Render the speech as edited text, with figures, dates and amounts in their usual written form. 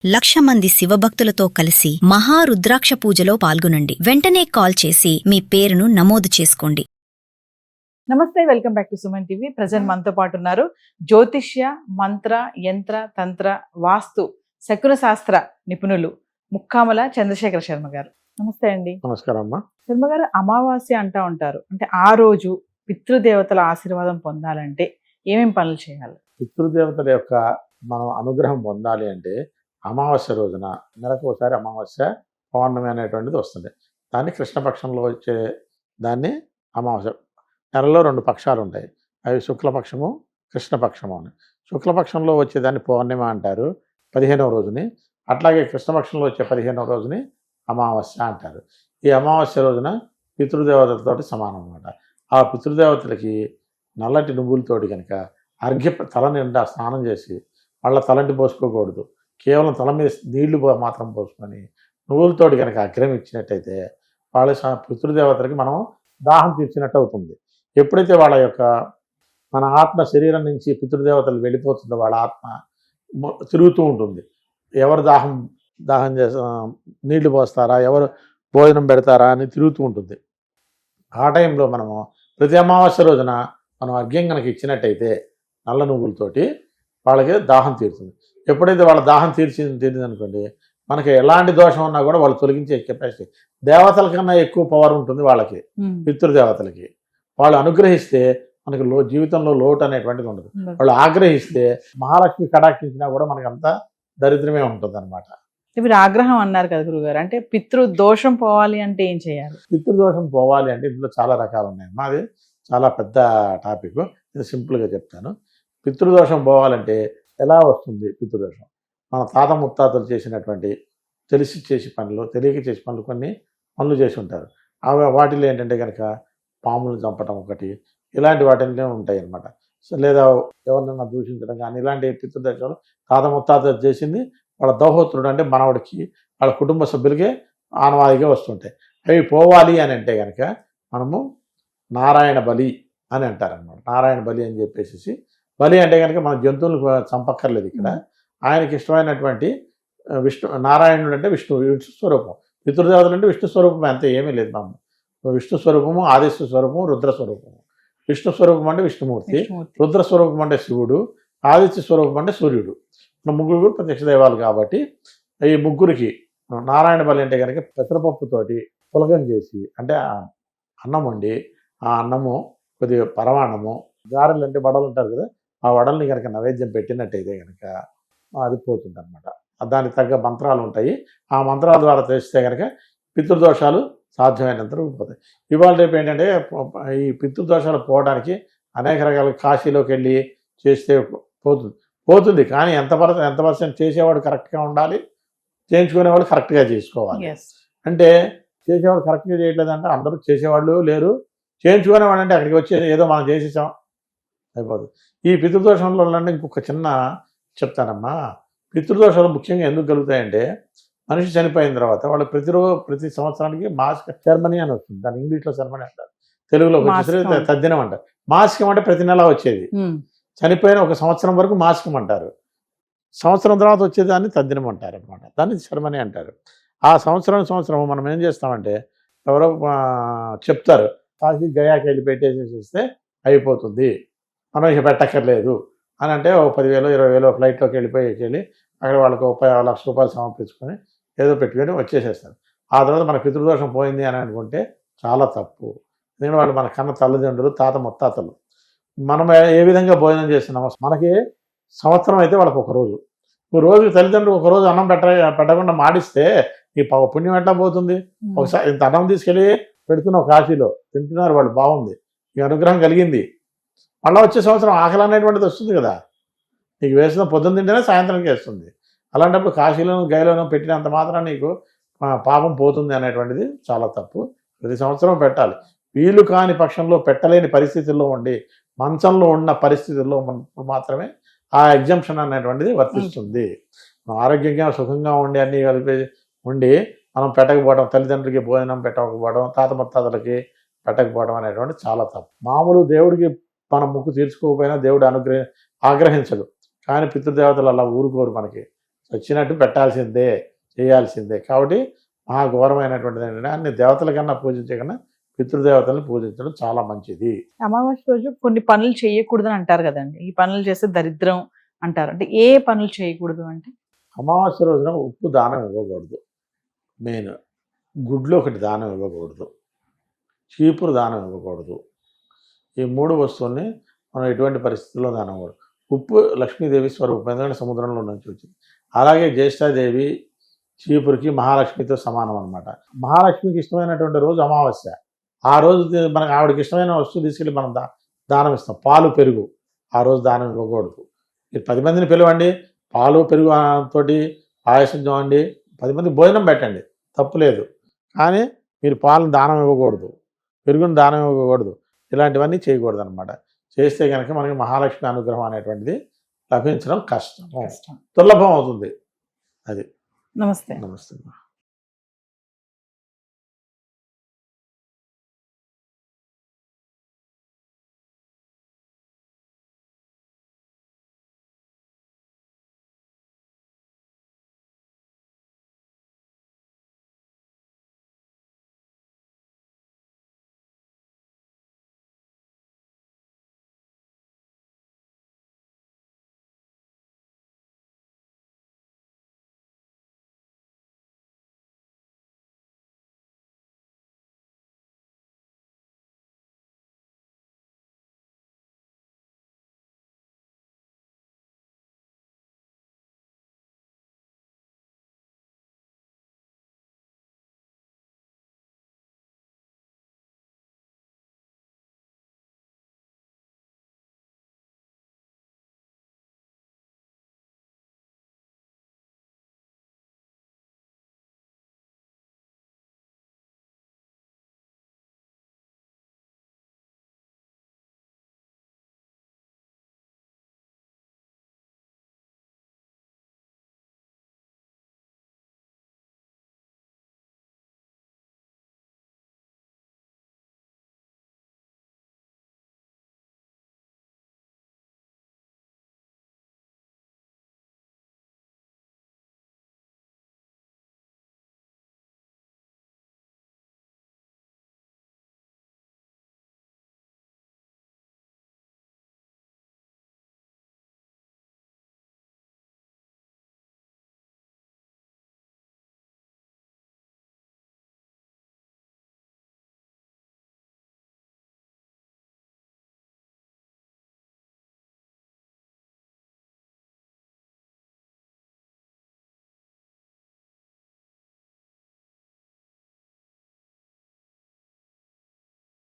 1,00,000 మంది శివభక్తులతో కలిసి మహారుద్రాక్ష పూజలో పాల్గొనండి. వెంటనే కాల్ చేసి మీ పేరును నమోదు చేసుకోండి. నమస్తే, welcome back to Suman TV. Present మనతో పాటు ఉన్నారు జ్యోతిష్య, మంత్ర, యంత్ర, తంత్ర, వాస్తు, శకున శాస్త్ర నిపుణులు ముక్కామల చంద్రశేఖర శర్మ గారు. నమస్తే అండి. నమస్కారం అమ్మా. శర్మ గారు, అమావాస్య అంటా ఉంటారు, అంటే ఆ రోజు పితృదేవతల ఆశీర్వాదం పొందాలంటే ఏమేం పనులు చేయాలి? పితృదేవతల యొక్క మనం అనుగ్రహం పొందాలి అంటే అమావాస్య రోజున, నెలకు ఒకసారి అమావాస్య పౌర్ణమి అనేటువంటిది వస్తుంది. దాన్ని కృష్ణపక్షంలో వచ్చే దాన్ని అమావాస్య. నెలలో 2 పక్షాలు ఉంటాయి, అవి శుక్లపక్షము, కృష్ణపక్షము అని. శుక్లపక్షంలో వచ్చేదాన్ని పౌర్ణిమ అంటారు 15వ రోజుని, అట్లాగే కృష్ణపక్షంలో వచ్చే 15వ రోజుని అమావాస్య అంటారు. ఈ అమావాస్య రోజున పితృదేవతలతోటి సమానం అన్నమాట. ఆ పితృదేవతలకి నల్లటి నువ్వులతోటి కనుక తల నిండా స్నానం చేసి, వాళ్ళ తలంటి పోసుకోకూడదు, కేవలం తల మీద నీళ్లు మాత్రం పోసుకొని నువ్వులతోటి కనుక అగ్రం ఇచ్చినట్టయితే వాళ్ళ పితృదేవతలకి మనం దాహం తీర్చినట్టు అవుతుంది. ఎప్పుడైతే వాళ్ళ యొక్క మన ఆత్మ శరీరం నుంచి పితృదేవతలు వెళ్ళిపోతుందో వాళ్ళ ఆత్మ తిరుగుతూ ఉంటుంది. ఎవరు దాహం చేసా నీళ్లు పోస్తారా, ఎవరు భోజనం పెడతారా అని తిరుగుతూ ఉంటుంది. ఆ టైంలో మనము ప్రతి అమావాస్య రోజున మనం అర్ఘ్యం కనుక ఇచ్చినట్టయితే నల్ల నువ్వులతోటి వాళ్ళకి దాహం తీరుతుంది. ఎప్పుడైతే వాళ్ళ దాహం తీరింది అనుకోండి, మనకి ఎలాంటి దోషం ఉన్నా కూడా వాళ్ళు తొలగించే కెపాసిటీ దేవతల కన్నా ఎక్కువ పవర్ ఉంటుంది వాళ్ళకి. పితృదేవతలకి వాళ్ళు అనుగ్రహిస్తే మనకి జీవితంలో లోటు అనేటువంటిది ఉండదు. వాళ్ళు ఆగ్రహిస్తే మహాలక్ష్మి కటాక్షించినా కూడా మనకి అంతా దరిద్రమే ఉంటుంది అనమాట. మీరు ఆగ్రహం అన్నారు కదా గురుగారు, అంటే పితృదోషం పోవాలి అంటే ఏం చేయాలి? పితృదోషం పోవాలి అంటే ఇందులో చాలా రకాలు ఉన్నాయి. మాది చాలా పెద్ద టాపిక్, నేను సింపుల్గా చెప్తాను. పితృదోషం పోవాలంటే ఎలా వస్తుంది పితృదోషం? మన తాత ముత్తాతలు చేసినటువంటి తెలిసి చేసే పనులు, తెలియక చేసే పనులు, కొన్ని పనులు చేసి ఉంటారు. వాటిలో ఏంటంటే కనుక పాములు చంపటం ఒకటి, ఇలాంటి వాటిల్లో ఉంటాయి అన్నమాట. లేదా ఎవరినైనా దూషించడం కానీ, ఇలాంటి పితృదోషాలు తాత ముత్తాతలు చేసింది వాళ్ళ దోహోత్రుడు అంటే మనవడికి, వాళ్ళ కుటుంబ సభ్యులకే ఆనవాయిగా వస్తుంటాయి. అవి పోవాలి అని అంటే కనుక మనము నారాయణ బలి అని అంటారనమాట. నారాయణ బలి అని చెప్పేసి, బలి అంటే కనుక మన జంతువులకు చంపక్కర్లేదు. ఇక్కడ ఆయనకి ఇష్టమైనటువంటి నారాయణుడు అంటే విష్ణు స్వరూపం, పితృదేవతలు అంటే విష్ణు స్వరూపం, అంతే, ఏమీ లేదు. మనం విష్ణు స్వరూపము, ఆదిత్య స్వరూపము, రుద్ర స్వరూపము. విష్ణు స్వరూపం అంటే విష్ణుమూర్తి, రుద్ర స్వరూపం అంటే శివుడు, ఆదిత్య స్వరూపం అంటే సూర్యుడు. ముగ్గురు ప్రత్యక్ష దైవాలు కాబట్టి ఈ ముగ్గురికి నారాయణ బలి అంటే కనుక పెసరపప్పుతోటి పులగం చేసి, అంటే అన్నం వండి, ఆ అన్నము కొద్దిగా పరమాన్నము, గారెలు అంటే వడలు ఉంటారు కదా, ఆ వడల్ని కనుక నైవేద్యం పెట్టినట్టయితే కనుక అది పోతుంది అనమాట. దానికి తగ్గ మంత్రాలు ఉంటాయి, ఆ మంత్రాల ద్వారా చేస్తే కనుక పితృదోషాలు సాధ్యమైనంత పోతాయి. ఇవాళ రేపు ఏంటంటే ఈ పితృదోషాలు పోవడానికి అనేక రకాల కాశీలోకి వెళ్ళి చేస్తే పోతుంది కానీ ఎంత పర్సెంట్ చేసేవాడు కరెక్ట్గా ఉండాలి, చేయించుకునేవాడు కరెక్ట్గా చేసుకోవాలి. అంటే చేసేవాడు కరెక్ట్గా చేయట్లేదంటే అందరూ చేసేవాళ్ళు లేరు, చేయించుకునేవాడు అంటే అక్కడికి వచ్చి ఏదో మనం చేసేసాం అయిపోతుంది. ఈ పితృదోషంలో ఇంకొక చిన్న చెప్తానమ్మా. పితృదోషాలు ముఖ్యంగా ఎందుకు కలుగుతాయంటే, మనిషి చనిపోయిన తర్వాత వాళ్ళు ప్రతి సంవత్సరానికి మాసిక సెరమనీ అని వస్తుంది. దాన్ని ఇంగ్లీష్లో సెరమనీ అంటారు, తెలుగులో వచ్చేసరికి తద్దినం అంటారు. మాసికం అంటే ప్రతి నెల వచ్చేది. చనిపోయిన 1 సంవత్సరం వరకు మాసికం అంటారు, సంవత్సరం తర్వాత వచ్చేదాన్ని తద్దినం అంటారు అనమాట. దాన్ని సెరమనీ అంటారు. ఆ సంవత్సరం మనం ఏం చేస్తామంటే, ఎవరో చెప్తారు కాశీ గయాకి వెళ్ళి పెట్టేసేస్తే అయిపోతుంది, మనం ఇక పెట్టక్కర్లేదు అని అంటే, 10,000 20,000 ఫ్లైట్లోకి వెళ్ళి అక్కడ వాళ్ళకి 1,00,000 రూపాయలు సమర్పించుకొని ఏదో పెట్టుకొని వచ్చేసేస్తారు. ఆ తర్వాత మన పితృదోషం పోయింది అని అనుకుంటే చాలా తప్పు. ఎందుకంటే వాళ్ళు మన కన్న తల్లిదండ్రులు, తాత ముత్తాతలు. మనం ఏ విధంగా భోజనం చేస్తున్నామో, మనకి సంవత్సరం అయితే వాళ్ళకి ఒక రోజు, రోజు తల్లిదండ్రులు ఒక రోజు అన్నం పెట్టకుండా మాడిస్తే ఈ పుణ్యం ఎట్లా పోతుంది? ఒకసారి ఇంత అన్నం తీసుకెళ్ళి పెడుతున్నావు, కాశీలో తింటున్నారు వాళ్ళు, బాగుంది, ఈ అనుగ్రహం కలిగింది, మళ్ళీ వచ్చే సంవత్సరం ఆకలి అనేటువంటిది వస్తుంది కదా. నీకు వేసిన పొద్దున్న తింటేనే సాయంత్రంకి వేస్తుంది. అలాంటప్పుడు కాశీలోను గైలోనూ పెట్టినంత మాత్రం నీకు పాపం పోతుంది అనేటువంటిది చాలా తప్పు. ప్రతి సంవత్సరం పెట్టాలి. వీలు కాని పక్షంలో, పెట్టలేని పరిస్థితుల్లో ఉండి, మంచంలో ఉన్న పరిస్థితుల్లో మాత్రమే ఆ ఎగ్జంప్షన్ అనేటువంటిది వర్తిస్తుంది. ఆరోగ్యంగా సుఖంగా ఉండి అన్నీ కలిపి ఉండి మనం పెట్టకపోవడం, తల్లిదండ్రులకి భోజనం పెట్టకపోవడం, తాత ముత్తాతలకి పెట్టకపోవడం అనేటువంటి చాలా తప్పు. మామూలు దేవుడికి మనం ముక్కు తీర్చుకోకపోయినా దేవుడు ఆగ్రహించడు, కానీ పితృదేవతలు అలా ఊరుకోరు మనకి. వచ్చినట్టు పెట్టాల్సిందే, చేయాల్సిందే. కాబట్టి మహాఘోరమైనటువంటిది ఏంటంటే అన్ని దేవతల కన్నా పూజించే కన్నా పితృదేవతలను పూజించడం చాలా మంచిది. అమావాస్య రోజు కొన్ని పనులు చేయకూడదని అంటారు కదండి. ఈ పనులు చేస్తే దరిద్రం అంటారు. అంటే ఏ పనులు చేయకూడదు అంటే? అమావాస్య రోజున ఉప్పు దానం ఇవ్వకూడదు. మెయిన్ గుడ్లు ఒకటి దానం ఇవ్వకూడదు, చీపురు దానం ఇవ్వకూడదు. ఈ 3 వస్తువుల్ని మనం ఎటువంటి పరిస్థితుల్లో దానం ఇవ్వకూడదు. ఉప్పు లక్ష్మీదేవి స్వరూపం, ఎందుకంటే సముద్రంలో నుంచి వచ్చింది. అలాగే జ్యేష్ఠాదేవి చీపురికి మహాలక్ష్మితో సమానం అనమాట. మహాలక్ష్మికి ఇష్టమైనటువంటి రోజు అమావాస్య. ఆ రోజు మనకు ఆవిడకి ఇష్టమైన వస్తువు తీసుకెళ్ళి మనం దానం ఇస్తాం. పాలు పెరుగు ఆ రోజు దానం ఇవ్వకూడదు. మీరు 10 మందిని పిలవండి, పాలు పెరుగు తోటి పాయసం చూడండి, 10 మందికి భోజనం పెట్టండి, తప్పులేదు. కానీ మీరు పాలను దానం ఇవ్వకూడదు, పెరుగును దానం ఇవ్వకూడదు, ఇలాంటివన్నీ చేయకూడదు అనమాట. చేస్తే కనుక మనకి మహాలక్ష్మి అనుగ్రహం అనేటువంటిది లభించడం కష్టము, దుర్లభం అవుతుంది. అది. నమస్తే. నమస్తే.